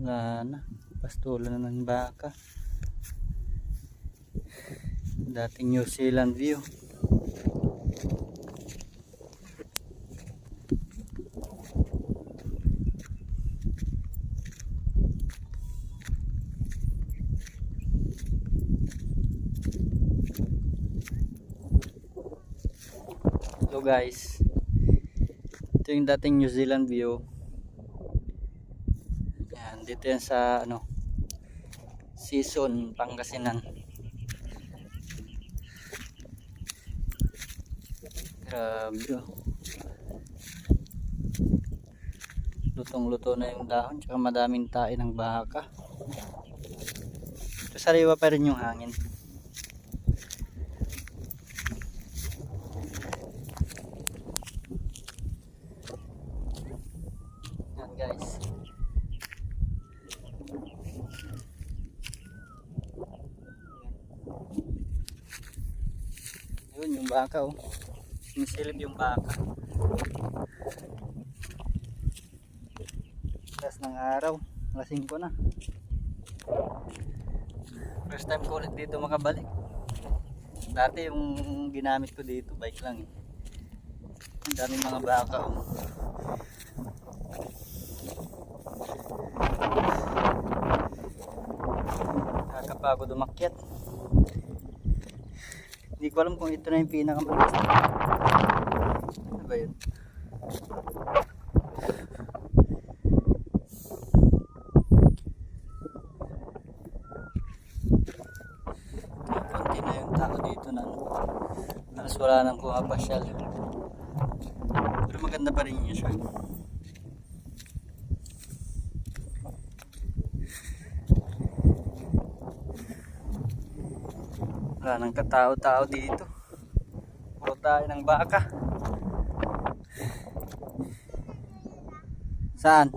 Wala na. Pastulan na ng baka. Dating New Zealand view. So guys, ito yung dating New Zealand view. Yan, dito yan sa ano, Season, Pangasinan. Grabe oh. Lutong luto na yung dahon, tsaka madaming tae ng baka. Ito sariwa pa rin yung hangin. Yan guys, yun yung baka oh. Sinisilip yung baka. Taas ng araw, alas 5 na. First time ko ulit dito makabalik. Dati yung ginamit ko dito bike lang eh. Ang daming mga baka oh. Nakakapagod umakyat. Hindi ko alam kung ito na yung pinakamataas. Ano ba yun? Konti na yung tao dito na halos wala nang pumapasyal. Pero maganda pa rin yun siya. Wala nang katao-tao dito. Puro tayo ng baka. Saan?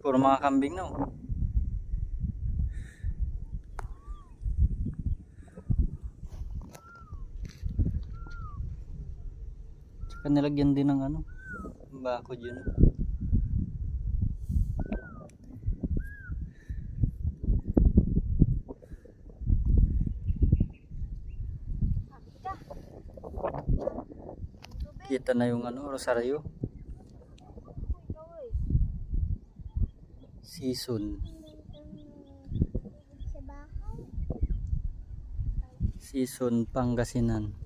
Puro mga kambing no. Tsaka nilagyan din ng ano, bako dyan. Kita na yung ano, Rosario. Season. Season, Pangasinan.